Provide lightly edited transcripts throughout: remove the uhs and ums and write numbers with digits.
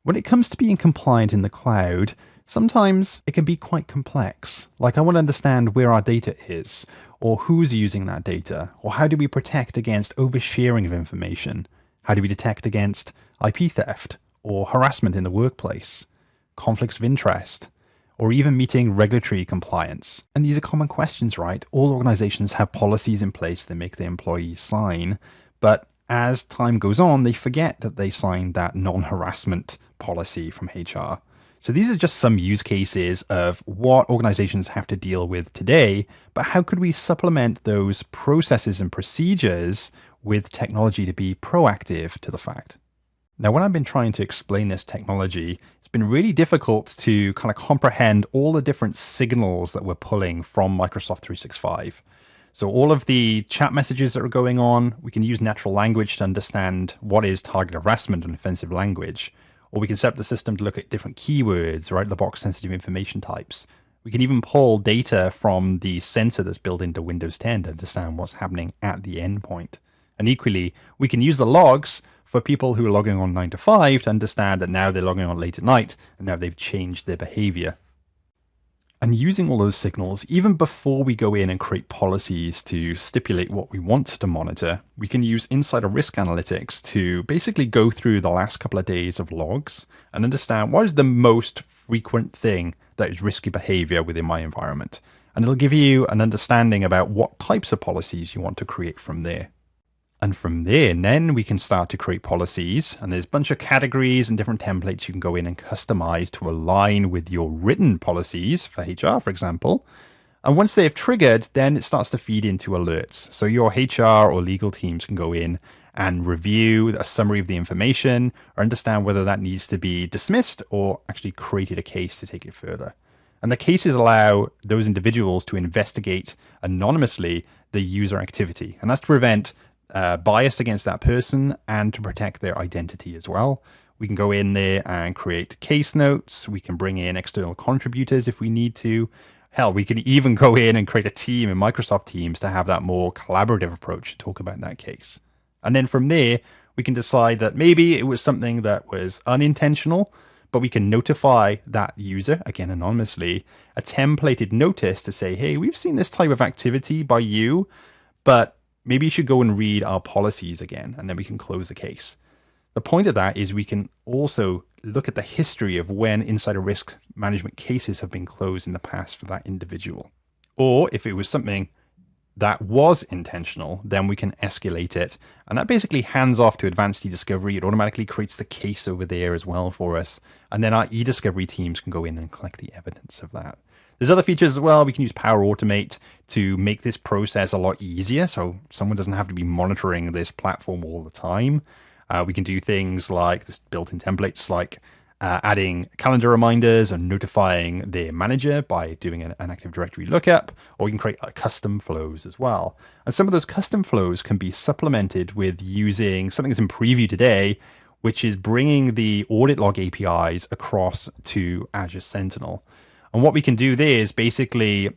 When it comes to being compliant in the cloud, sometimes it can be quite complex. Like, I want to understand where our data is, or who's using that data, or how do we protect against oversharing of information? How do we detect against IP theft, or harassment in the workplace, conflicts of interest, or even meeting regulatory compliance? And these are common questions, right? All organizations have policies in place they make their employees sign, but as time goes on, they forget that they signed that non-harassment policy from HR. So these are just some use cases of what organizations have to deal with today, but how could we supplement those processes and procedures with technology to be proactive to the fact? Now, when I've been trying to explain this technology, it's been really difficult to kind of comprehend all the different signals that we're pulling from Microsoft 365. So all of the chat messages that are going on, we can use natural language to understand what is target harassment and offensive language. Or we can set up the system to look at different keywords or out-of-the-box sensitive information types. We can even pull data from the sensor that's built into Windows 10 to understand what's happening at the endpoint. And equally, we can use the logs for people who are logging on 9 to 5 to understand that now they're logging on late at night and now they've changed their behavior. And using all those signals, even before we go in and create policies to stipulate what we want to monitor, we can use Insider Risk Analytics to basically go through the last couple of days of logs and understand what is the most frequent thing that is risky behavior within my environment. And it'll give you an understanding about what types of policies you want to create from there. And from there, then we can start to create policies. And there's a bunch of categories and different templates you can go in and customize to align with your written policies for HR, for example. And once they've triggered, then it starts to feed into alerts. So your HR or legal teams can go in and review a summary of the information or understand whether that needs to be dismissed or actually created a case to take it further. And the cases allow those individuals to investigate anonymously the user activity. And that's to prevent bias against that person and to protect their identity as well. We can go in there and create case notes. We can bring in external contributors if we need to. Hell, we can even go in and create a team in Microsoft Teams to have that more collaborative approach to talk about that case. And then from there, we can decide that maybe it was something that was unintentional, but we can notify that user, again anonymously, a templated notice to say, hey, we've seen this type of activity by you, but maybe you should go and read our policies again, and then we can close the case. The point of that is we can also look at the history of when insider risk management cases have been closed in the past for that individual. Or if it was something that was intentional, then we can escalate it. And that basically hands off to advanced e-discovery. It automatically creates the case over there as well for us. And then our e-discovery teams can go in and collect the evidence of that. There's other features as well. We can use Power Automate to make this process a lot easier, so someone doesn't have to be monitoring this platform all the time. We can do things like this built-in templates like adding calendar reminders and notifying their manager by doing an Active Directory lookup, or we can create custom flows as well. And some of those custom flows can be supplemented with using something that's in preview today, which is bringing the audit log APIs across to Azure Sentinel. And what we can do there is basically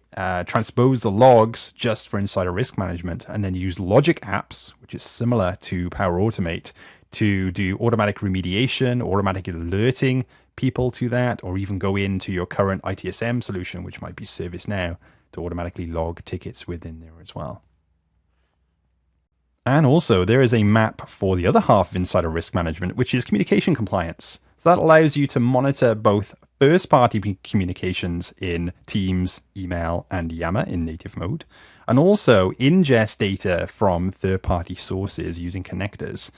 transpose the logs just for insider risk management and then use Logic Apps, which is similar to Power Automate, to do automatic remediation, automatic alerting people to that, or even go into your current ITSM solution, which might be ServiceNow, to automatically log tickets within there as well. And also, there is a map for the other half of insider risk management, which is communication compliance. So that allows you to monitor both first-party communications in Teams, email, and Yammer in native mode, and also ingest data from third-party sources using connectors.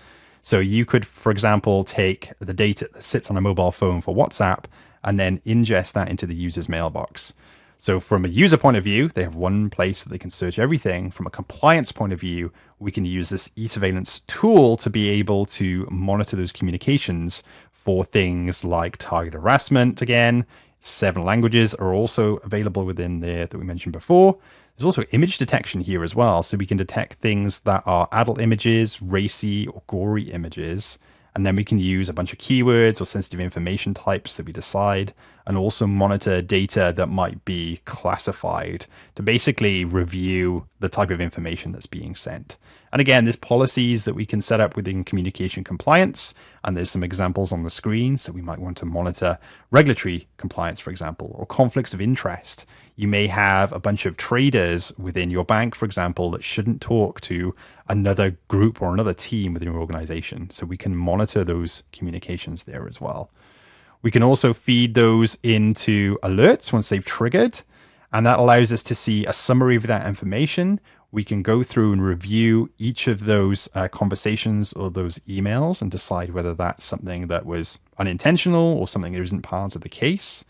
So you could, for example, take the data that sits on a mobile phone for WhatsApp and then ingest that into the user's mailbox. So from a user point of view, they have one place that they can search everything. From a compliance point of view, we can use this e-surveillance tool to be able to monitor those communications for things like target harassment. Again, 7 languages are also available within there that we mentioned before. There's also image detection here as well. So we can detect things that are adult images, racy or gory images. And then we can use a bunch of keywords or sensitive information types that we decide. and also monitor data that might be classified to basically review the type of information that's being sent. And again, there's policies that we can set up within communication compliance, and there's some examples on the screen. So we might want to monitor regulatory compliance, for example, or conflicts of interest. You may have a bunch of traders within your bank, for example, that shouldn't talk to another group or another team within your organization. So we can monitor those communications there as well. We can also feed those into alerts once they've triggered, and that allows us to see a summary of that information. We can go through and review each of those conversations or those emails and decide whether that's something that was unintentional or something that isn't part of the case.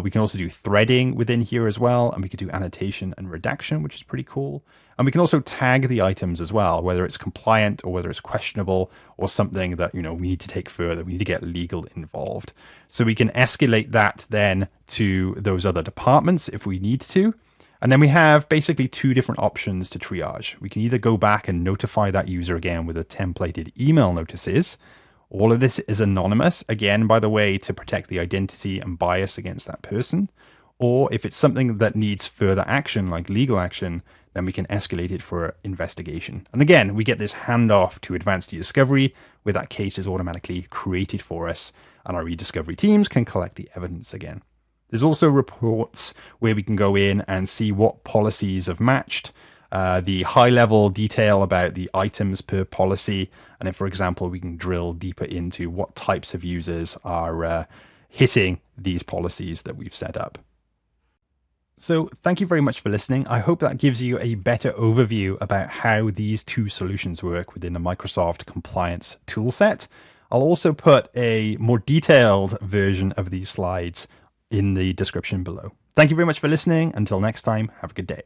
We can also do threading within here as well, and we could do annotation and redaction, which is pretty cool. And we can also tag the items as well, whether it's compliant or whether it's questionable or something that, we need to take further. We need to get legal involved. So we can escalate that then to those other departments if we need to. And then we have basically two different options to triage. We can either go back and notify that user again with a templated email notices. All of this is anonymous, again, by the way, to protect the identity and bias against that person. Or if it's something that needs further action, like legal action, then we can escalate it for investigation. And again, we get this handoff to advanced e-discovery, where that case is automatically created for us, and our e-discovery teams can collect the evidence again. There's also reports where we can go in and see what policies have matched, the high-level detail about the items per policy, and if, for example, we can drill deeper into what types of users are hitting these policies that we've set up. So thank you very much for listening. I hope that gives you a better overview about how these two solutions work within the Microsoft compliance toolset. I'll also put a more detailed version of these slides in the description below. Thank you very much for listening. Until next time, have a good day.